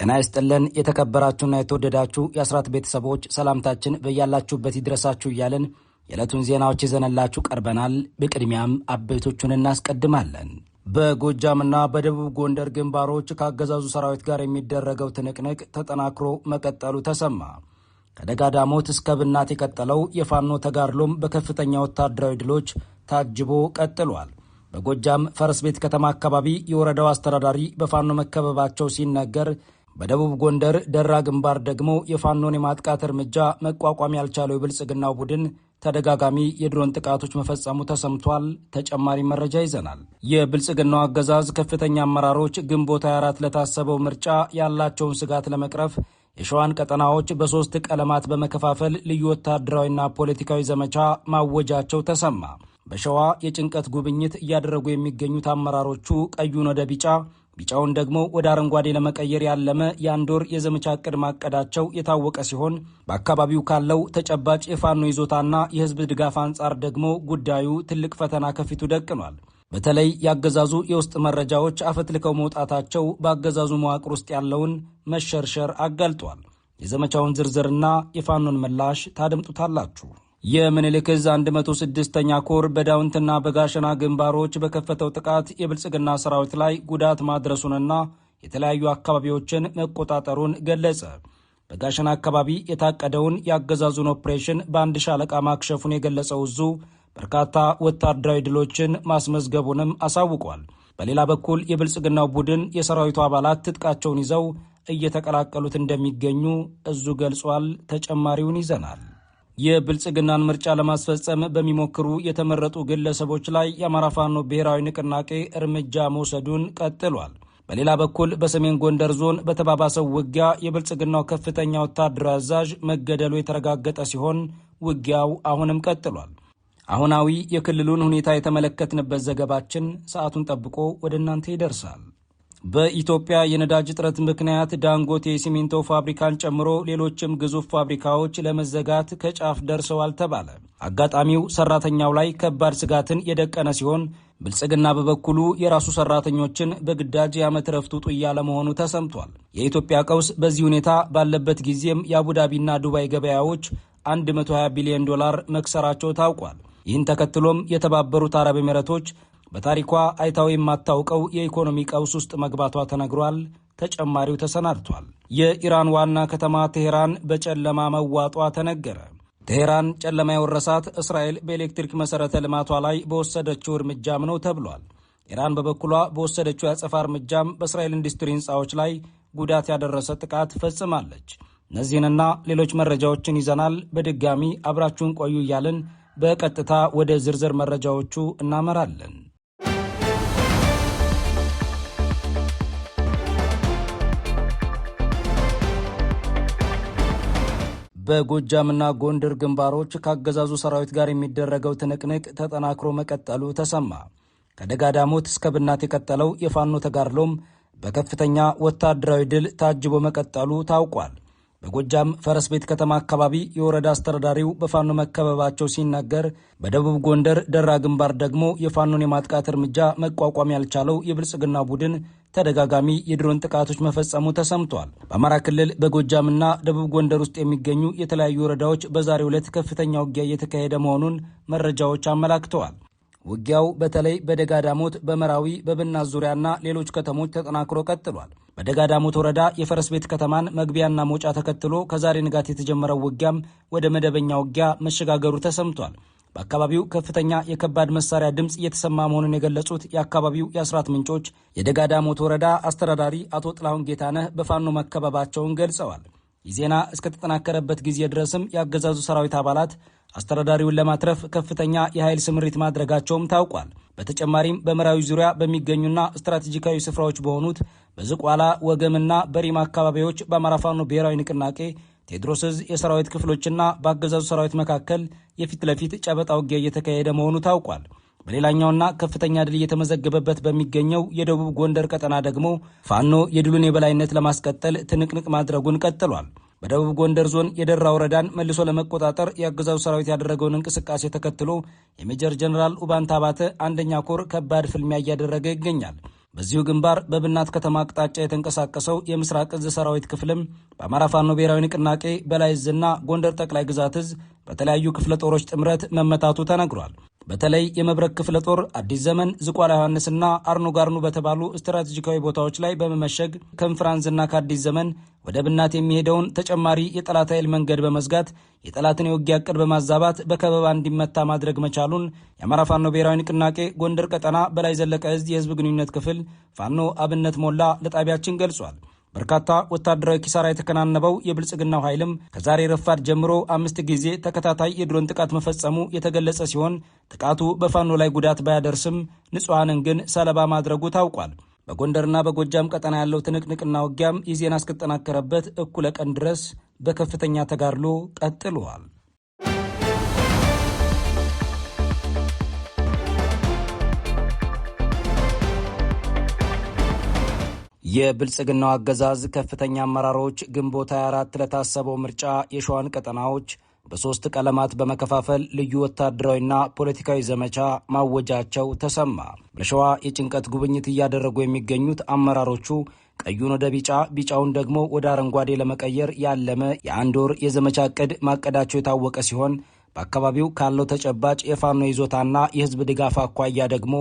ጤና ይስጥልን የተከበራችሁና የተወደዳችሁ የአስራት ቤተሰቦች ሰላምታችን በያላችሁበት ይድረሳችሁ እያልን የዕለቱን ዜናዎች ይዘንላችሁ ቀርበናል። በቅድሚያም አበይቶቹን እናስቀድማለን። በጎጃምና በደቡብ ጎንደር ግንባሮች ከአገዛዙ ሰራዊት ጋር የሚደረገው ትንቅንቅ ተጠናክሮ መቀጠሉ ተሰማ። ከደጋዳሞት እስከ ብናት የቀጠለው የፋኖ ተጋድሎም በከፍተኛ ወታደራዊ ድሎች ታጅቦ ቀጥሏል። በጎጃም ፈረስ ቤት ከተማ አካባቢ የወረዳው አስተዳዳሪ በፋኖ መከበባቸው ሲነገር፣ በደቡብ ጎንደር ደራ ግንባር ደግሞ የፋኖን የማጥቃት እርምጃ መቋቋም ያልቻለው የብልጽግናው ቡድን ተደጋጋሚ የድሮን ጥቃቶች መፈጸሙ ተሰምቷል። ተጨማሪ መረጃ ይዘናል። የብልጽግናው አገዛዝ ከፍተኛ አመራሮች ግንቦት 24 ለታሰበው ምርጫ ያላቸውን ስጋት ለመቅረፍ የሸዋን ቀጠናዎች በሶስት ቀለማት በመከፋፈል ልዩ ወታደራዊና ፖለቲካዊ ዘመቻ ማወጃቸው ተሰማ። በሸዋ የጭንቀት ጉብኝት እያደረጉ የሚገኙት አመራሮቹ ቀዩን ወደ ቢጫ፣ ቢጫውን ደግሞ ወደ አረንጓዴ ለመቀየር ያለመ የአንድ ወር የዘመቻ ዕቅድ ማቀዳቸው የታወቀ ሲሆን በአካባቢው ካለው ተጨባጭ የፋኖ ይዞታና የህዝብ ድጋፍ አንጻር ደግሞ ጉዳዩ ትልቅ ፈተና ከፊቱ ደቅኗል። በተለይ ያገዛዙ የውስጥ መረጃዎች አፈትልከው መውጣታቸው በአገዛዙ መዋቅር ውስጥ ያለውን መሸርሸር አጋልጧል። የዘመቻውን ዝርዝርና የፋኖን ምላሽ ታደምጡታላችሁ። የምኒልክ ዕዝ 106ኛ ኮር በዳውንትና በጋሸና ግንባሮች በከፈተው ጥቃት የብልጽግና ሰራዊት ላይ ጉዳት ማድረሱንና የተለያዩ አካባቢዎችን መቆጣጠሩን ገለጸ። በጋሸና አካባቢ የታቀደውን የአገዛዙን ኦፕሬሽን በአንድ ሻለቃ ማክሸፉን የገለጸው ዕዙ በርካታ ወታደራዊ ድሎችን ማስመዝገቡንም አሳውቋል። በሌላ በኩል የብልጽግናው ቡድን የሰራዊቱ አባላት ትጥቃቸውን ይዘው እየተቀላቀሉት እንደሚገኙ ዕዙ ገልጿል። ተጨማሪውን ይዘናል። የብልጽግናን ምርጫ ለማስፈጸም በሚሞክሩ የተመረጡ ግለሰቦች ላይ የአማራ ፋኖ ብሔራዊ ንቅናቄ እርምጃ መውሰዱን ቀጥሏል። በሌላ በኩል በሰሜን ጎንደር ዞን በተባባሰው ውጊያ የብልጽግናው ከፍተኛ ወታደራዊ አዛዥ መገደሉ የተረጋገጠ ሲሆን ውጊያው አሁንም ቀጥሏል። አሁናዊ የክልሉን ሁኔታ የተመለከትንበት ዘገባችን ሰዓቱን ጠብቆ ወደ እናንተ ይደርሳል። በኢትዮጵያ የነዳጅ እጥረት ምክንያት ዳንጎቴ የሲሚንቶ ፋብሪካን ጨምሮ ሌሎችም ግዙፍ ፋብሪካዎች ለመዘጋት ከጫፍ ደርሰዋል ተባለ። አጋጣሚው ሰራተኛው ላይ ከባድ ስጋትን የደቀነ ሲሆን ብልጽግና በበኩሉ የራሱ ሰራተኞችን በግዳጅ የዓመት ረፍት ውጡ እያለ መሆኑ ተሰምቷል። የኢትዮጵያ ቀውስ በዚህ ሁኔታ ባለበት ጊዜም የአቡዳቢና ዱባይ ገበያዎች $120 ቢሊዮን መክሰራቸው ታውቋል። ይህን ተከትሎም የተባበሩት አረብ ኤሚሬቶች በታሪኳ አይታው የማታውቀው የኢኮኖሚ ቀውስ ውስጥ መግባቷ ተነግሯል። ተጨማሪው ተሰናድቷል። የኢራን ዋና ከተማ ቴሄራን በጨለማ መዋጧ ተነገረ። ቴሄራን ጨለማ የወረሳት እስራኤል በኤሌክትሪክ መሠረተ ልማቷ ላይ በወሰደችው እርምጃም ነው ተብሏል። ኢራን በበኩሏ በወሰደችው ያጸፋ እርምጃም በእስራኤል ኢንዱስትሪ ሕንፃዎች ላይ ጉዳት ያደረሰ ጥቃት ፈጽማለች። እነዚህንና ሌሎች መረጃዎችን ይዘናል። በድጋሚ አብራችሁን ቆዩ እያልን በቀጥታ ወደ ዝርዝር መረጃዎቹ እናመራለን። በጎጃምና ጎንደር ግንባሮች ከአገዛዙ ሰራዊት ጋር የሚደረገው ትንቅንቅ ተጠናክሮ መቀጠሉ ተሰማ። ከደጋዳሞት እስከ ብናት የቀጠለው የፋኖ ተጋድሎም በከፍተኛ ወታደራዊ ድል ታጅቦ መቀጠሉ ታውቋል። በጎጃም ፈረስ ቤት ከተማ አካባቢ የወረዳ አስተዳዳሪው በፋኖ መከበባቸው ሲነገር፣ በደቡብ ጎንደር ደራ ግንባር ደግሞ የፋኖን የማጥቃት እርምጃ መቋቋም ያልቻለው የብልጽግና ቡድን ተደጋጋሚ የድሮን ጥቃቶች መፈጸሙ ተሰምቷል። በአማራ ክልል በጎጃምና ደቡብ ጎንደር ውስጥ የሚገኙ የተለያዩ ወረዳዎች በዛሬው ዕለት ከፍተኛ ውጊያ እየተካሄደ መሆኑን መረጃዎች አመላክተዋል። ውጊያው በተለይ በደጋዳሞት፣ በመራዊ፣ በብናት ዙሪያና ሌሎች ከተሞች ተጠናክሮ ቀጥሏል። በደጋዳሞት ወረዳ የፈረስ ቤት ከተማን መግቢያና መውጫ ተከትሎ ከዛሬ ንጋት የተጀመረው ውጊያም ወደ መደበኛ ውጊያ መሸጋገሩ ተሰምቷል። በአካባቢው ከፍተኛ የከባድ መሳሪያ ድምፅ እየተሰማ መሆኑን የገለጹት የአካባቢው የአስራት ምንጮች የደጋዳሞት ወረዳ አስተዳዳሪ አቶ ጥላሁን ጌታነህ በፋኖ መከበባቸውን ገልጸዋል። ይህ ዜና እስከተጠናከረበት ጊዜ ድረስም የአገዛዙ ሰራዊት አባላት አስተዳዳሪውን ለማትረፍ ከፍተኛ የኃይል ስምሪት ማድረጋቸውም ታውቋል። በተጨማሪም በመራዊ ዙሪያ በሚገኙና ስትራቴጂካዊ ስፍራዎች በሆኑት በዝቋላ ወገምና በሪማ አካባቢዎች በአማራ ፋኖ ብሔራዊ ንቅናቄ ቴዎድሮስ ዕዝ የሰራዊት ክፍሎችና በአገዛዙ ሰራዊት መካከል የፊት ለፊት ጨበጣ ውጊያ እየተካሄደ መሆኑ ታውቋል። በሌላኛውና ከፍተኛ ድል እየተመዘገበበት በሚገኘው የደቡብ ጎንደር ቀጠና ደግሞ ፋኖ የድሉን የበላይነት ለማስቀጠል ትንቅንቅ ማድረጉን ቀጥሏል። በደቡብ ጎንደር ዞን የደራ ወረዳን መልሶ ለመቆጣጠር የአገዛዙ ሰራዊት ያደረገውን እንቅስቃሴ ተከትሎ የሜጀር ጀነራል ኡባንታ ባተ አንደኛ ኮር ከባድ ፍልሚያ እያደረገ ይገኛል። በዚሁ ግንባር በብናት ከተማ አቅጣጫ የተንቀሳቀሰው የምስራቅ እዝ ሰራዊት ክፍልም በአማራ ፋኖ ብሔራዊ ንቅናቄ በላይ ዕዝና ጎንደር ጠቅላይ ግዛት ዕዝ በተለያዩ ክፍለ ጦሮች ጥምረት መመታቱ ተነግሯል። በተለይ የመብረቅ ክፍለ ጦር አዲስ ዘመን፣ ዝቋላ ዮሐንስና አርኖ ጋርኑ በተባሉ ስትራቴጂካዊ ቦታዎች ላይ በመመሸግ ከንፍራንዝና ከአዲስ ዘመን ወደ ብናት የሚሄደውን ተጨማሪ የጠላት ኃይል መንገድ በመዝጋት የጠላትን የውጊያ ዕቅድ በማዛባት በከበባ እንዲመታ ማድረግ መቻሉን የአማራ ፋኖ ብሔራዊ ንቅናቄ ጎንደር ቀጠና በላይ ዘለቀ ዕዝ የህዝብ ግንኙነት ክፍል ፋኖ አብነት ሞላ ለጣቢያችን ገልጿል። በርካታ ወታደራዊ ኪሳራ የተከናነበው የብልጽግናው ኃይልም ከዛሬ ረፋድ ጀምሮ 5 ጊዜ ተከታታይ የድሮን ጥቃት መፈጸሙ የተገለጸ ሲሆን ጥቃቱ በፋኖ ላይ ጉዳት ባያደርስም ንጹሐንን ግን ሰለባ ማድረጉ ታውቋል። በጎንደርና በጎጃም ቀጠና ያለው ትንቅንቅና ውጊያም ይህ ዜና እስከተጠናከረበት እኩለ ቀን ድረስ በከፍተኛ ተጋድሎ ቀጥሏል። የብልጽግናው አገዛዝ ከፍተኛ አመራሮች ግንቦት 24 ለታሰበው ምርጫ የሸዋን ቀጠናዎች በ3 ቀለማት በመከፋፈል ልዩ ወታደራዊና ፖለቲካዊ ዘመቻ ማወጃቸው ተሰማ። በሸዋ የጭንቀት ጉብኝት እያደረጉ የሚገኙት አመራሮቹ ቀዩን ወደ ቢጫ፣ ቢጫውን ደግሞ ወደ አረንጓዴ ለመቀየር ያለመ የ1 ወር የዘመቻ ዕቅድ ማቀዳቸው የታወቀ ሲሆን በአካባቢው ካለው ተጨባጭ የፋኖ ይዞታና የህዝብ ድጋፍ አኳያ ደግሞ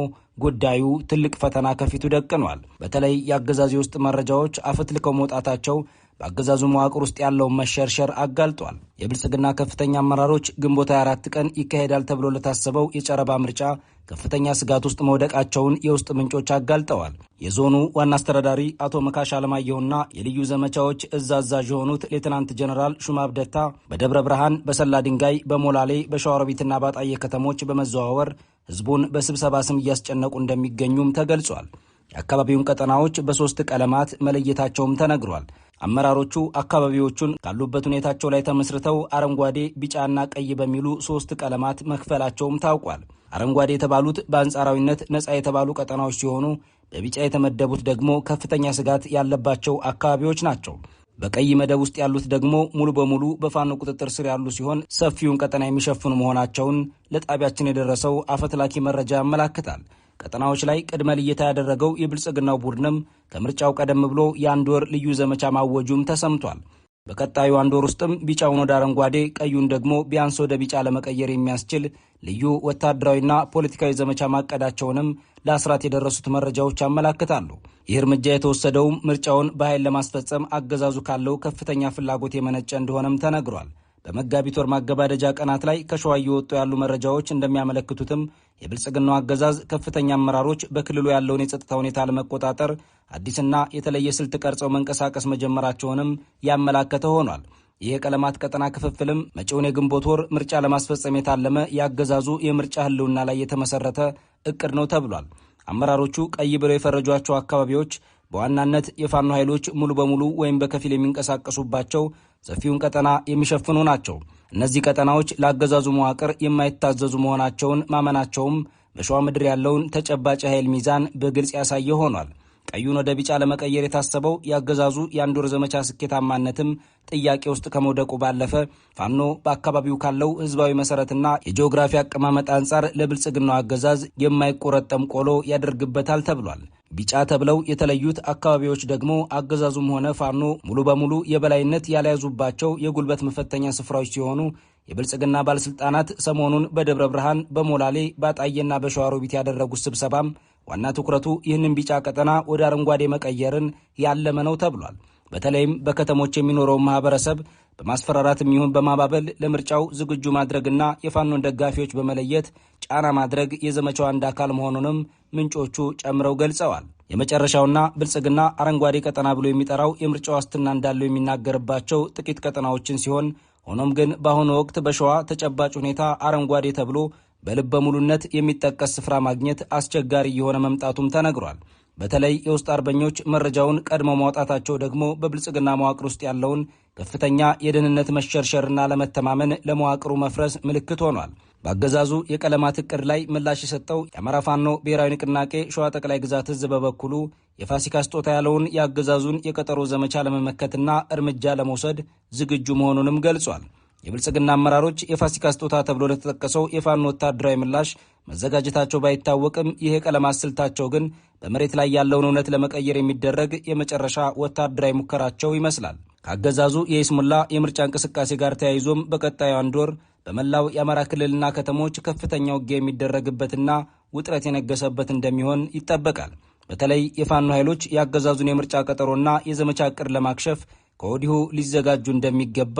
ጉዳዩ ትልቅ ፈተና ከፊቱ ደቅኗል። በተለይ የአገዛዙ ውስጥ መረጃዎች አፈትልከው መውጣታቸው በአገዛዙ መዋቅር ውስጥ ያለውን መሸርሸር አጋልጧል። የብልጽግና ከፍተኛ አመራሮች ግንቦት 24 ቀን ይካሄዳል ተብሎ ለታሰበው የጨረባ ምርጫ ከፍተኛ ስጋት ውስጥ መውደቃቸውን የውስጥ ምንጮች አጋልጠዋል። የዞኑ ዋና አስተዳዳሪ አቶ መካሽ አለማየሁና የልዩ ዘመቻዎች እዝ አዛዥ የሆኑት ሌትናንት ጀነራል ሹማ አብደታ በደብረ ብርሃን፣ በሰላ ድንጋይ፣ በሞላሌ፣ በሸዋሮቢትና ባጣዬ ከተሞች በመዘዋወር ህዝቡን በስብሰባ ስም እያስጨነቁ እንደሚገኙም ተገልጿል። የአካባቢውን ቀጠናዎች በ3 ቀለማት መለየታቸውም ተነግሯል። አመራሮቹ አካባቢዎቹን ካሉበት ሁኔታቸው ላይ ተመስርተው አረንጓዴ፣ ቢጫና ቀይ በሚሉ 3 ቀለማት መክፈላቸውም ታውቋል። አረንጓዴ የተባሉት በአንጻራዊነት ነፃ የተባሉ ቀጠናዎች ሲሆኑ በቢጫ የተመደቡት ደግሞ ከፍተኛ ስጋት ያለባቸው አካባቢዎች ናቸው። በቀይ መደብ ውስጥ ያሉት ደግሞ ሙሉ በሙሉ በፋኖ ቁጥጥር ስር ያሉ ሲሆን ሰፊውን ቀጠና የሚሸፍኑ መሆናቸውን ለጣቢያችን የደረሰው አፈትላኪ መረጃ ያመላክታል። ቀጠናዎች ላይ ቅድመ ልየታ ያደረገው የብልጽግናው ቡድንም ከምርጫው ቀደም ብሎ የ1 ወር ልዩ ዘመቻ ማወጁም ተሰምቷል። በቀጣዩ 1 ወር ውስጥም ቢጫውን ወደ አረንጓዴ፣ ቀዩን ደግሞ ቢያንስ ወደ ቢጫ ለመቀየር የሚያስችል ልዩ ወታደራዊና ፖለቲካዊ ዘመቻ ማቀዳቸውንም ለአስራት የደረሱት መረጃዎች ያመላክታሉ። ይህ እርምጃ የተወሰደውም ምርጫውን በኃይል ለማስፈጸም አገዛዙ ካለው ከፍተኛ ፍላጎት የመነጨ እንደሆነም ተነግሯል። በመጋቢት ወር ማገባደጃ ቀናት ላይ ከሸዋ እየወጡ ያሉ መረጃዎች እንደሚያመለክቱትም የብልጽግናው አገዛዝ ከፍተኛ አመራሮች በክልሉ ያለውን የጸጥታ ሁኔታ ለመቆጣጠር አዲስና የተለየ ስልት ቀርጸው መንቀሳቀስ መጀመራቸውንም ያመላከተ ሆኗል። ይህ የቀለማት ቀጠና ክፍፍልም መጪውን የግንቦት ወር ምርጫ ለማስፈጸም የታለመ የአገዛዙ የምርጫ ህልውና ላይ የተመሰረተ እቅድ ነው ተብሏል። አመራሮቹ ቀይ ብለው የፈረጇቸው አካባቢዎች በዋናነት የፋኖ ኃይሎች ሙሉ በሙሉ ወይም በከፊል የሚንቀሳቀሱባቸው ሰፊውን ቀጠና የሚሸፍኑ ናቸው። እነዚህ ቀጠናዎች ለአገዛዙ መዋቅር የማይታዘዙ መሆናቸውን ማመናቸውም በሸዋ ምድር ያለውን ተጨባጭ ኃይል ሚዛን በግልጽ ያሳየ ሆኗል። ቀዩን ወደ ቢጫ ለመቀየር የታሰበው የአገዛዙ የ1 ወር ዘመቻ ስኬታማነትም ጥያቄ ውስጥ ከመውደቁ ባለፈ ፋኖ በአካባቢው ካለው ህዝባዊ መሰረትና የጂኦግራፊ አቀማመጥ አንጻር ለብልጽግናው አገዛዝ የማይቆረጠም ቆሎ ያደርግበታል ተብሏል። ቢጫ ተብለው የተለዩት አካባቢዎች ደግሞ አገዛዙም ሆነ ፋኖ ሙሉ በሙሉ የበላይነት ያልያዙባቸው የጉልበት መፈተኛ ስፍራዎች ሲሆኑ የብልጽግና ባለስልጣናት ሰሞኑን በደብረ ብርሃን፣ በሞላሌ፣ ባጣዬና በሸዋሮቢት ያደረጉት ስብሰባም ዋና ትኩረቱ ይህንን ቢጫ ቀጠና ወደ አረንጓዴ መቀየርን ያለመ ነው ተብሏል። በተለይም በከተሞች የሚኖረውን ማህበረሰብ በማስፈራራትም ይሁን በማባበል ለምርጫው ዝግጁ ማድረግና የፋኖን ደጋፊዎች በመለየት ጫና ማድረግ የዘመቻው አንድ አካል መሆኑንም ምንጮቹ ጨምረው ገልጸዋል። የመጨረሻውና ብልጽግና አረንጓዴ ቀጠና ብሎ የሚጠራው የምርጫ ዋስትና እንዳለው የሚናገርባቸው ጥቂት ቀጠናዎችን ሲሆን ሆኖም ግን በአሁኑ ወቅት በሸዋ ተጨባጭ ሁኔታ አረንጓዴ ተብሎ በልበ ሙሉነት የሚጠቀስ ስፍራ ማግኘት አስቸጋሪ የሆነ መምጣቱም ተነግሯል። በተለይ የውስጥ አርበኞች መረጃውን ቀድመው ማውጣታቸው ደግሞ በብልጽግና መዋቅር ውስጥ ያለውን ከፍተኛ የደህንነት መሸርሸርና ለመተማመን ለመዋቅሩ መፍረስ ምልክት ሆኗል። በአገዛዙ የቀለማት ዕቅድ ላይ ምላሽ የሰጠው የአማራ ፋኖ ብሔራዊ ንቅናቄ ሸዋ ጠቅላይ ግዛት ዕዝ በበኩሉ የፋሲካ ስጦታ ያለውን የአገዛዙን የቀጠሮ ዘመቻ ለመመከትና እርምጃ ለመውሰድ ዝግጁ መሆኑንም ገልጿል። የብልጽግና አመራሮች የፋሲካ ስጦታ ተብሎ ለተጠቀሰው የፋኖ ወታደራዊ ምላሽ መዘጋጀታቸው ባይታወቅም ይሄ ቀለም አስልታቸው ግን በመሬት ላይ ያለውን እውነት ለመቀየር የሚደረግ የመጨረሻ ወታደራዊ ሙከራቸው ይመስላል። ከአገዛዙ የይስሙላ የምርጫ እንቅስቃሴ ጋር ተያይዞም በቀጣዩ አንድ ወር በመላው የአማራ ክልልና ከተሞች ከፍተኛ ውጊያ የሚደረግበትና ውጥረት የነገሰበት እንደሚሆን ይጠበቃል። በተለይ የፋኖ ኃይሎች የአገዛዙን የምርጫ ቀጠሮና የዘመቻ ዕቅድ ለማክሸፍ ከወዲሁ ሊዘጋጁ እንደሚገባ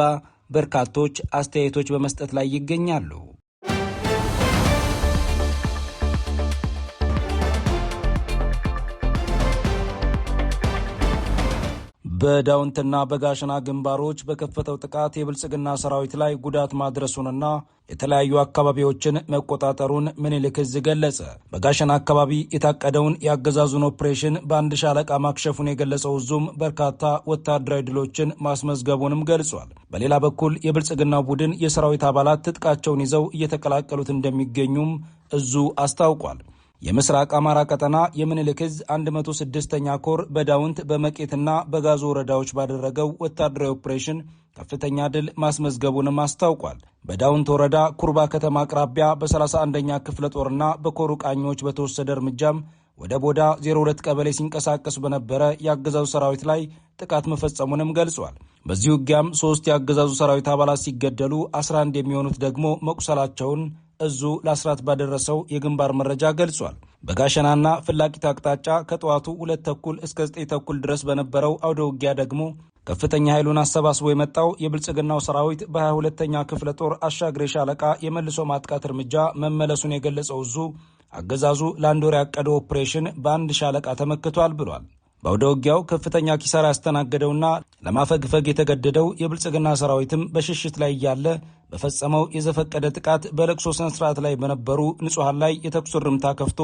በርካቶች አስተያየቶች በመስጠት ላይ ይገኛሉ። በዳውንትና በጋሸና ግንባሮች በከፈተው ጥቃት የብልጽግና ሰራዊት ላይ ጉዳት ማድረሱንና የተለያዩ አካባቢዎችን መቆጣጠሩን ምኒልክ ዕዝ ገለጸ። በጋሸና አካባቢ የታቀደውን የአገዛዙን ኦፕሬሽን በአንድ ሻለቃ ማክሸፉን የገለጸው ዕዙም በርካታ ወታደራዊ ድሎችን ማስመዝገቡንም ገልጿል። በሌላ በኩል የብልጽግናው ቡድን የሰራዊት አባላት ትጥቃቸውን ይዘው እየተቀላቀሉት እንደሚገኙም ዕዙ አስታውቋል። የምስራቅ አማራ ቀጠና የምኒልክ ዕዝ 106ኛ ኮር በዳውንት በመቄትና በጋዞ ወረዳዎች ባደረገው ወታደራዊ ኦፕሬሽን ከፍተኛ ድል ማስመዝገቡንም አስታውቋል። በዳውንት ወረዳ ኩርባ ከተማ አቅራቢያ በ31ኛ ክፍለ ጦርና በኮሩ ቃኞች በተወሰደ እርምጃም ወደ ቦዳ 02 ቀበሌ ሲንቀሳቀሱ በነበረ የአገዛዙ ሰራዊት ላይ ጥቃት መፈጸሙንም ገልጿል። በዚህ ውጊያም 3 የአገዛዙ ሰራዊት አባላት ሲገደሉ 11 የሚሆኑት ደግሞ መቁሰላቸውን ዕዙ ለአስራት ባደረሰው የግንባር መረጃ ገልጿል። በጋሸናና ፍላቂት አቅጣጫ ከጠዋቱ 2 ተኩል እስከ 9 ተኩል ድረስ በነበረው አውደ ውጊያ ደግሞ ከፍተኛ ኃይሉን አሰባስቦ የመጣው የብልጽግናው ሰራዊት በ22ኛ ክፍለ ጦር አሻግሬ ሻለቃ የመልሶ ማጥቃት እርምጃ መመለሱን የገለጸው ዕዙ አገዛዙ ለአንድ ወር ያቀደው ኦፕሬሽን በአንድ ሻለቃ ተመክቷል ብሏል። በአውደ ውጊያው ከፍተኛ ኪሳራ ያስተናገደውና ለማፈግፈግ የተገደደው የብልጽግና ሰራዊትም በሽሽት ላይ እያለ በፈጸመው የዘፈቀደ ጥቃት በለቅሶ ስነ ስርዓት ላይ በነበሩ ንጹሐን ላይ የተኩስ ርምታ ከፍቶ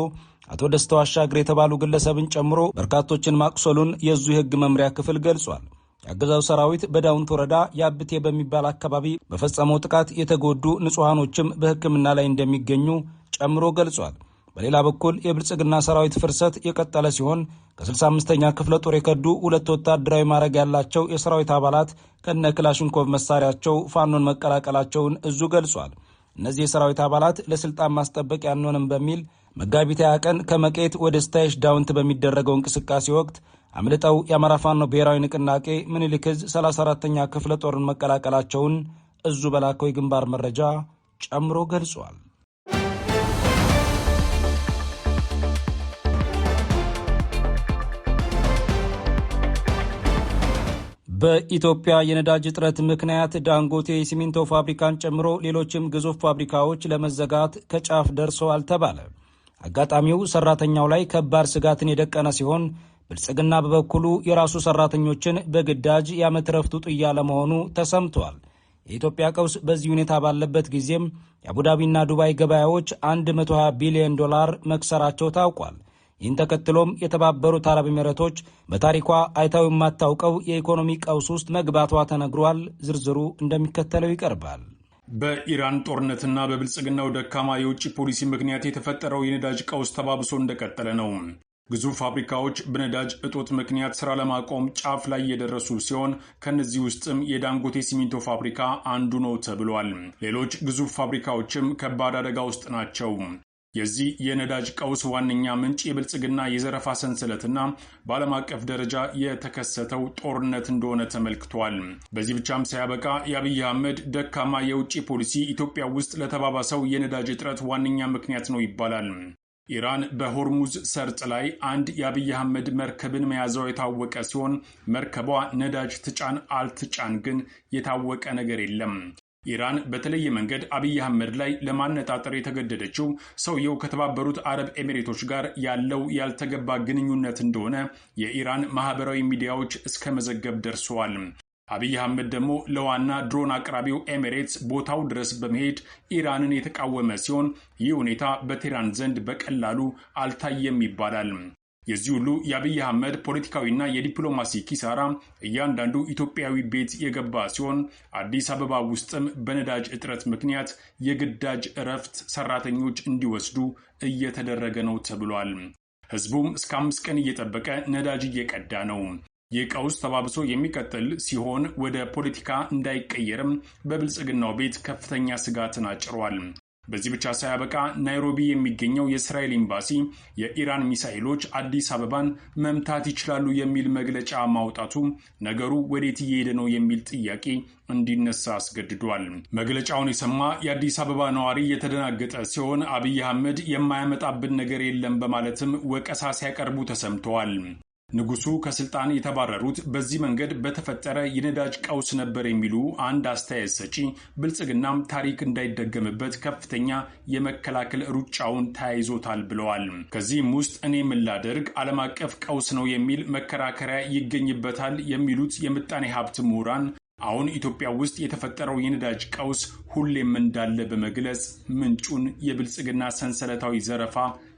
አቶ ደስተው አሻግሬ የተባሉ ግለሰብን ጨምሮ በርካቶችን ማቁሰሉን የዕዙ የሕግ መምሪያ ክፍል ገልጿል። የአገዛዙ ሰራዊት በዳውንት ወረዳ የአብቴ በሚባል አካባቢ በፈጸመው ጥቃት የተጎዱ ንጹሐኖችም በሕክምና ላይ እንደሚገኙ ጨምሮ ገልጿል። በሌላ በኩል የብልጽግና ሰራዊት ፍርሰት የቀጠለ ሲሆን ከ65ኛ ክፍለ ጦር የከዱ 2 ወታደራዊ ማዕረግ ያላቸው የሰራዊት አባላት ከነ ክላሽንኮቭ መሳሪያቸው ፋኖን መቀላቀላቸውን ዕዙ ገልጿል። እነዚህ የሰራዊት አባላት ለስልጣን ማስጠበቅ ያንሆንም በሚል መጋቢት 20 ቀን ከመቄት ወደ ስታይሽ ዳውንት በሚደረገው እንቅስቃሴ ወቅት አምልጠው የአማራ ፋኖ ብሔራዊ ንቅናቄ ምኒልክ ዕዝ 34ኛ ክፍለ ጦርን መቀላቀላቸውን ዕዙ በላከው የግንባር መረጃ ጨምሮ ገልጿል። በኢትዮጵያ የነዳጅ እጥረት ምክንያት ዳንጎቴ የሲሚንቶ ፋብሪካን ጨምሮ ሌሎችም ግዙፍ ፋብሪካዎች ለመዘጋት ከጫፍ ደርሰዋል ተባለ። አጋጣሚው ሰራተኛው ላይ ከባድ ስጋትን የደቀነ ሲሆን ብልጽግና በበኩሉ የራሱ ሰራተኞችን በግዳጅ የዓመት ረፍት ውጡ እያለ መሆኑ ተሰምቷል። የኢትዮጵያ ቀውስ በዚህ ሁኔታ ባለበት ጊዜም የአቡዳቢና ዱባይ ገበያዎች $120 ቢሊዮን መክሰራቸው ታውቋል። ይህን ተከትሎም የተባበሩት አረብ ኤሚሬቶች በታሪኳ አይታው የማታውቀው የኢኮኖሚ ቀውስ ውስጥ መግባቷ ተነግሯል። ዝርዝሩ እንደሚከተለው ይቀርባል። በኢራን ጦርነትና በብልጽግናው ደካማ የውጭ ፖሊሲ ምክንያት የተፈጠረው የነዳጅ ቀውስ ተባብሶ እንደቀጠለ ነው። ግዙፍ ፋብሪካዎች በነዳጅ እጦት ምክንያት ስራ ለማቆም ጫፍ ላይ የደረሱ ሲሆን ከነዚህ ውስጥም የዳንጎቴ ሲሚንቶ ፋብሪካ አንዱ ነው ተብሏል። ሌሎች ግዙፍ ፋብሪካዎችም ከባድ አደጋ ውስጥ ናቸው። የዚህ የነዳጅ ቀውስ ዋነኛ ምንጭ የብልጽግና የዘረፋ ሰንሰለትና በዓለም አቀፍ ደረጃ የተከሰተው ጦርነት እንደሆነ ተመልክቷል። በዚህ ብቻም ሳያበቃ የአብይ አህመድ ደካማ የውጭ ፖሊሲ ኢትዮጵያ ውስጥ ለተባባሰው የነዳጅ እጥረት ዋነኛ ምክንያት ነው ይባላል። ኢራን በሆርሙዝ ሰርጥ ላይ አንድ የአብይ አህመድ መርከብን መያዟ የታወቀ ሲሆን መርከቧ ነዳጅ ትጫን አልትጫን ግን የታወቀ ነገር የለም። ኢራን በተለየ መንገድ አብይ አህመድ ላይ ለማነጣጠር የተገደደችው ሰውየው ከተባበሩት አረብ ኤሚሬቶች ጋር ያለው ያልተገባ ግንኙነት እንደሆነ የኢራን ማህበራዊ ሚዲያዎች እስከ መዘገብ ደርሰዋል። አብይ አህመድ ደግሞ ለዋና ድሮን አቅራቢው ኤሚሬትስ ቦታው ድረስ በመሄድ ኢራንን የተቃወመ ሲሆን ይህ ሁኔታ በቴህራን ዘንድ በቀላሉ አልታየም ይባላል። የዚህ ሁሉ የአብይ አህመድ ፖለቲካዊና የዲፕሎማሲ ኪሳራ እያንዳንዱ ኢትዮጵያዊ ቤት የገባ ሲሆን አዲስ አበባ ውስጥም በነዳጅ እጥረት ምክንያት የግዳጅ እረፍት ሰራተኞች እንዲወስዱ እየተደረገ ነው ተብሏል። ህዝቡም እስከ 5 ቀን እየጠበቀ ነዳጅ እየቀዳ ነው። ይህ ቀውስ ተባብሶ የሚቀጥል ሲሆን ወደ ፖለቲካ እንዳይቀየርም በብልጽግናው ቤት ከፍተኛ ስጋትን አጭሯል። በዚህ ብቻ ሳያበቃ ናይሮቢ የሚገኘው የእስራኤል ኤምባሲ የኢራን ሚሳኤሎች አዲስ አበባን መምታት ይችላሉ የሚል መግለጫ ማውጣቱ ነገሩ ወዴት እየሄደ ነው የሚል ጥያቄ እንዲነሳ አስገድዷል። መግለጫውን የሰማ የአዲስ አበባ ነዋሪ የተደናገጠ ሲሆን አብይ አህመድ የማያመጣብን ነገር የለም በማለትም ወቀሳ ሲያቀርቡ ተሰምተዋል። ንጉሱ ከስልጣን የተባረሩት በዚህ መንገድ በተፈጠረ የነዳጅ ቀውስ ነበር የሚሉ አንድ አስተያየት ሰጪ ብልጽግናም ታሪክ እንዳይደገምበት ከፍተኛ የመከላከል ሩጫውን ተያይዞታል ብለዋል። ከዚህም ውስጥ እኔ ምን ላደርግ ዓለም አቀፍ ቀውስ ነው የሚል መከራከሪያ ይገኝበታል የሚሉት የምጣኔ ሀብት ምሁራን አሁን ኢትዮጵያ ውስጥ የተፈጠረው የነዳጅ ቀውስ ሁሌም እንዳለ በመግለጽ ምንጩን የብልጽግና ሰንሰለታዊ ዘረፋ፣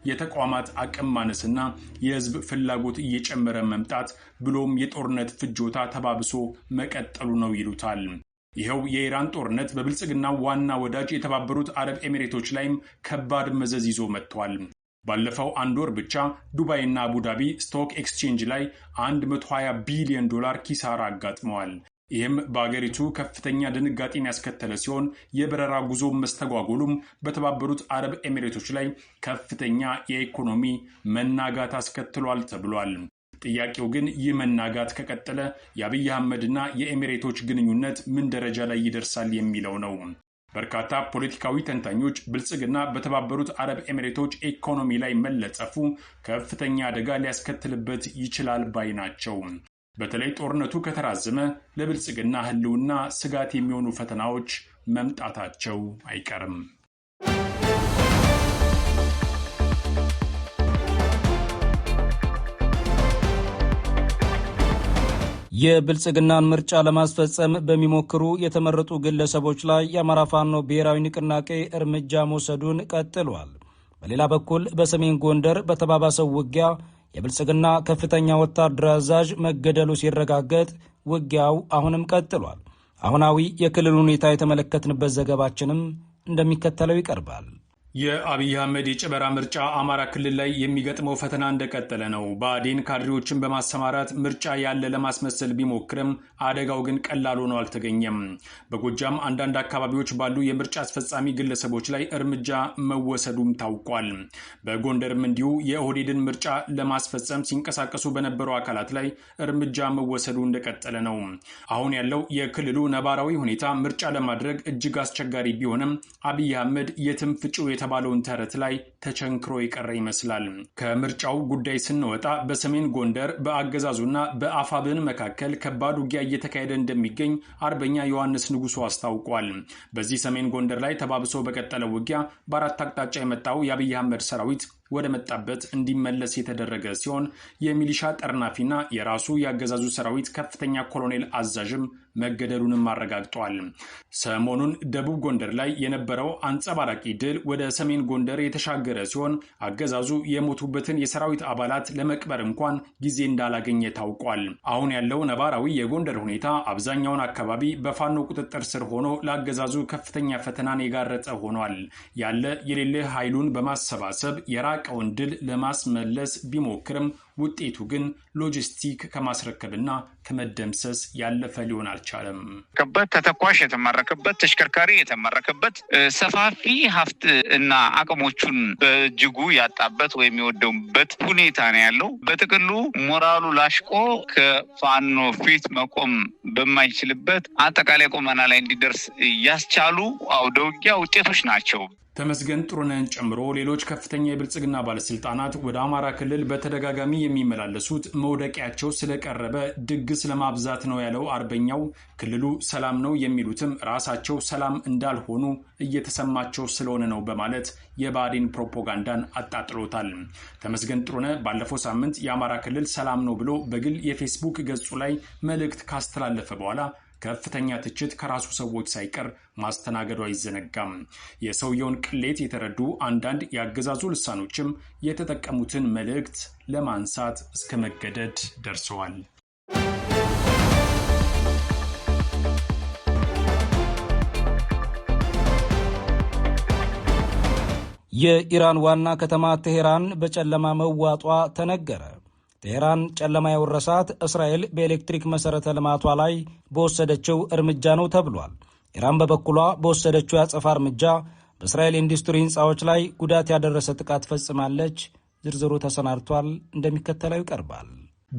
የተቋማት አቅም ማነስና የህዝብ ፍላጎት እየጨመረ መምጣት ብሎም የጦርነት ፍጆታ ተባብሶ መቀጠሉ ነው ይሉታል። ይኸው የኢራን ጦርነት በብልጽግና ዋና ወዳጅ የተባበሩት አረብ ኤሚሬቶች ላይም ከባድ መዘዝ ይዞ መጥቷል። ባለፈው አንድ ወር ብቻ ዱባይና አቡዳቢ ስቶክ ኤክስቼንጅ ላይ $120 ቢሊዮን ኪሳራ አጋጥመዋል። ይህም በአገሪቱ ከፍተኛ ድንጋጤን ያስከተለ ሲሆን የበረራ ጉዞ መስተጓጎሉም በተባበሩት አረብ ኤሚሬቶች ላይ ከፍተኛ የኢኮኖሚ መናጋት አስከትሏል ተብሏል። ጥያቄው ግን ይህ መናጋት ከቀጠለ የአብይ አህመድና የኤሚሬቶች ግንኙነት ምን ደረጃ ላይ ይደርሳል የሚለው ነው። በርካታ ፖለቲካዊ ተንታኞች ብልጽግና በተባበሩት አረብ ኤሚሬቶች ኢኮኖሚ ላይ መለጸፉ ከፍተኛ አደጋ ሊያስከትልበት ይችላል ባይ ናቸው። በተለይ ጦርነቱ ከተራዘመ ለብልጽግና ህልውና ስጋት የሚሆኑ ፈተናዎች መምጣታቸው አይቀርም። የብልጽግናን ምርጫ ለማስፈጸም በሚሞክሩ የተመረጡ ግለሰቦች ላይ የአማራ ፋኖ ብሔራዊ ንቅናቄ እርምጃ መውሰዱን ቀጥሏል። በሌላ በኩል በሰሜን ጎንደር በተባባሰው ውጊያ የብልጽግና ከፍተኛ ወታደራዊ አዛዥ መገደሉ ሲረጋገጥ ውጊያው አሁንም ቀጥሏል። አሁናዊ የክልል ሁኔታ የተመለከትንበት ዘገባችንም እንደሚከተለው ይቀርባል። የአብይ አህመድ የጨበራ ምርጫ አማራ ክልል ላይ የሚገጥመው ፈተና እንደቀጠለ ነው። ብአዴን ካድሬዎችን በማሰማራት ምርጫ ያለ ለማስመሰል ቢሞክርም አደጋው ግን ቀላል ሆኖ አልተገኘም። በጎጃም አንዳንድ አካባቢዎች ባሉ የምርጫ አስፈጻሚ ግለሰቦች ላይ እርምጃ መወሰዱም ታውቋል። በጎንደርም እንዲሁ የኦህዴድን ምርጫ ለማስፈጸም ሲንቀሳቀሱ በነበሩ አካላት ላይ እርምጃ መወሰዱ እንደቀጠለ ነው። አሁን ያለው የክልሉ ነባራዊ ሁኔታ ምርጫ ለማድረግ እጅግ አስቸጋሪ ቢሆንም አብይ አህመድ የትም ፍጪው የተባለውን ተረት ላይ ተቸንክሮ የቀረ ይመስላል። ከምርጫው ጉዳይ ስንወጣ በሰሜን ጎንደር በአገዛዙና በአፋብን መካከል ከባድ ውጊያ እየተካሄደ እንደሚገኝ አርበኛ ዮሐንስ ንጉሱ አስታውቋል። በዚህ ሰሜን ጎንደር ላይ ተባብሶ በቀጠለው ውጊያ በአራት አቅጣጫ የመጣው የአብይ አህመድ ሰራዊት ወደ መጣበት እንዲመለስ የተደረገ ሲሆን የሚሊሻ ጠርናፊና የራሱ የአገዛዙ ሰራዊት ከፍተኛ ኮሎኔል አዛዥም መገደሉንም አረጋግጧል። ሰሞኑን ደቡብ ጎንደር ላይ የነበረው አንጸባራቂ ድል ወደ ሰሜን ጎንደር የተሻገረ ሲሆን አገዛዙ የሞቱበትን የሰራዊት አባላት ለመቅበር እንኳን ጊዜ እንዳላገኘ ታውቋል። አሁን ያለው ነባራዊ የጎንደር ሁኔታ አብዛኛውን አካባቢ በፋኖ ቁጥጥር ስር ሆኖ ለአገዛዙ ከፍተኛ ፈተናን የጋረጠ ሆኗል። ያለ የሌለ ኃይሉን በማሰባሰብ የራቀውን ድል ለማስመለስ ቢሞክርም ውጤቱ ግን ሎጂስቲክ ከማስረከብና ከመደምሰስ ያለፈ ሊሆን አልቻለም። ተተኳሽ የተማረከበት ተሽከርካሪ የተማረከበት ሰፋፊ ሀብት እና አቅሞቹን በእጅጉ ያጣበት ወይም የወደሙበት ሁኔታ ነው ያለው። በጥቅሉ ሞራሉ ላሽቆ ከፋኖ ፊት መቆም በማይችልበት አጠቃላይ ቁመና ላይ እንዲደርስ ያስቻሉ አውደ ውጊያ ውጤቶች ናቸው። ተመስገን ጥሩነህን ጨምሮ ሌሎች ከፍተኛ የብልጽግና ባለስልጣናት ወደ አማራ ክልል በተደጋጋሚ የሚመላለሱት መውደቂያቸው ስለቀረበ ድግስ ለማብዛት ነው ያለው አርበኛው፣ ክልሉ ሰላም ነው የሚሉትም ራሳቸው ሰላም እንዳልሆኑ እየተሰማቸው ስለሆነ ነው በማለት የብአዴን ፕሮፓጋንዳን አጣጥሎታል። ተመስገን ጥሩነህ ባለፈው ሳምንት የአማራ ክልል ሰላም ነው ብሎ በግል የፌስቡክ ገጹ ላይ መልእክት ካስተላለፈ በኋላ ከፍተኛ ትችት ከራሱ ሰዎች ሳይቀር ማስተናገዱ አይዘነጋም። የሰውየውን ቅሌት የተረዱ አንዳንድ የአገዛዙ ልሳኖችም የተጠቀሙትን መልእክት ለማንሳት እስከ መገደድ ደርሰዋል። የኢራን ዋና ከተማ ቴሄራን በጨለማ መዋጧ ተነገረ። ቴህራን ጨለማ የወረሳት እስራኤል በኤሌክትሪክ መሠረተ ልማቷ ላይ በወሰደችው እርምጃ ነው ተብሏል። ኢራን በበኩሏ በወሰደችው ያጸፋ እርምጃ በእስራኤል ኢንዱስትሪ ሕንፃዎች ላይ ጉዳት ያደረሰ ጥቃት ፈጽማለች። ዝርዝሩ ተሰናድቷል፣ እንደሚከተለው ይቀርባል።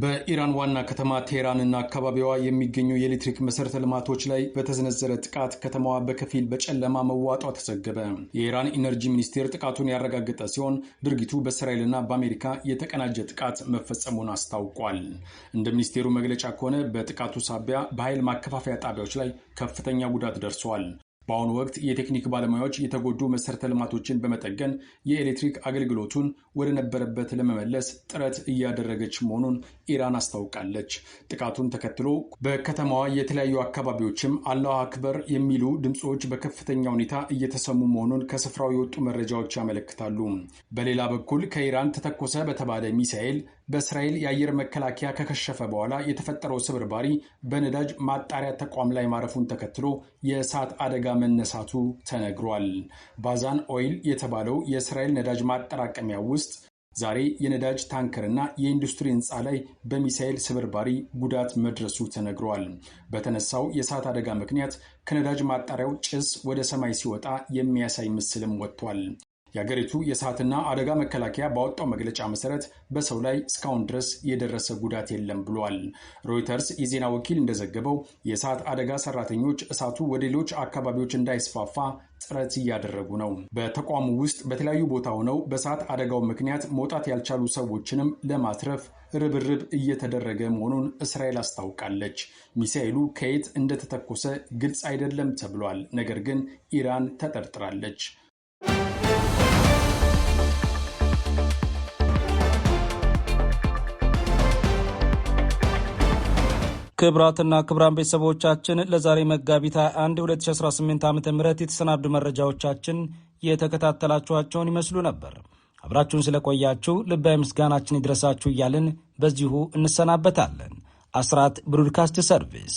በኢራን ዋና ከተማ ቴህራንና አካባቢዋ የሚገኙ የኤሌክትሪክ መሠረተ ልማቶች ላይ በተሰነዘረ ጥቃት ከተማዋ በከፊል በጨለማ መዋጧ ተዘገበ። የኢራን ኢነርጂ ሚኒስቴር ጥቃቱን ያረጋገጠ ሲሆን ድርጊቱ በእስራኤልና በአሜሪካ የተቀናጀ ጥቃት መፈጸሙን አስታውቋል። እንደ ሚኒስቴሩ መግለጫ ከሆነ በጥቃቱ ሳቢያ በኃይል ማከፋፈያ ጣቢያዎች ላይ ከፍተኛ ጉዳት ደርሷል። በአሁኑ ወቅት የቴክኒክ ባለሙያዎች የተጎዱ መሠረተ ልማቶችን በመጠገን የኤሌክትሪክ አገልግሎቱን ወደ ነበረበት ለመመለስ ጥረት እያደረገች መሆኑን ኢራን አስታውቃለች። ጥቃቱን ተከትሎ በከተማዋ የተለያዩ አካባቢዎችም አላሁ አክበር የሚሉ ድምፆች በከፍተኛ ሁኔታ እየተሰሙ መሆኑን ከስፍራው የወጡ መረጃዎች ያመለክታሉ። በሌላ በኩል ከኢራን ተተኮሰ በተባለ ሚሳኤል በእስራኤል የአየር መከላከያ ከከሸፈ በኋላ የተፈጠረው ስብርባሪ በነዳጅ ማጣሪያ ተቋም ላይ ማረፉን ተከትሎ የእሳት አደጋ መነሳቱ ተነግሯል። ባዛን ኦይል የተባለው የእስራኤል ነዳጅ ማጠራቀሚያ ውስጥ ዛሬ የነዳጅ ታንከርና የኢንዱስትሪ ህንፃ ላይ በሚሳኤል ስብርባሪ ጉዳት መድረሱ ተነግሯል። በተነሳው የእሳት አደጋ ምክንያት ከነዳጅ ማጣሪያው ጭስ ወደ ሰማይ ሲወጣ የሚያሳይ ምስልም ወጥቷል። የአገሪቱ የእሳትና አደጋ መከላከያ ባወጣው መግለጫ መሰረት በሰው ላይ እስካሁን ድረስ የደረሰ ጉዳት የለም ብሏል። ሮይተርስ የዜና ወኪል እንደዘገበው የእሳት አደጋ ሰራተኞች እሳቱ ወደ ሌሎች አካባቢዎች እንዳይስፋፋ ጥረት እያደረጉ ነው። በተቋሙ ውስጥ በተለያዩ ቦታ ሆነው በእሳት አደጋው ምክንያት መውጣት ያልቻሉ ሰዎችንም ለማትረፍ ርብርብ እየተደረገ መሆኑን እስራኤል አስታውቃለች። ሚሳኤሉ ከየት እንደተተኮሰ ግልጽ አይደለም ተብሏል። ነገር ግን ኢራን ተጠርጥራለች። ክብራትና ክብራን ቤተሰቦቻችን ለዛሬ መጋቢት 21 2018 ዓ.ም የተሰናዱ መረጃዎቻችን የተከታተላችኋቸውን ይመስሉ ነበር። አብራችሁን ስለቆያችሁ ልባዊ ምስጋናችን ይድረሳችሁ እያልን በዚሁ እንሰናበታለን። አስራት ብሮድካስት ሰርቪስ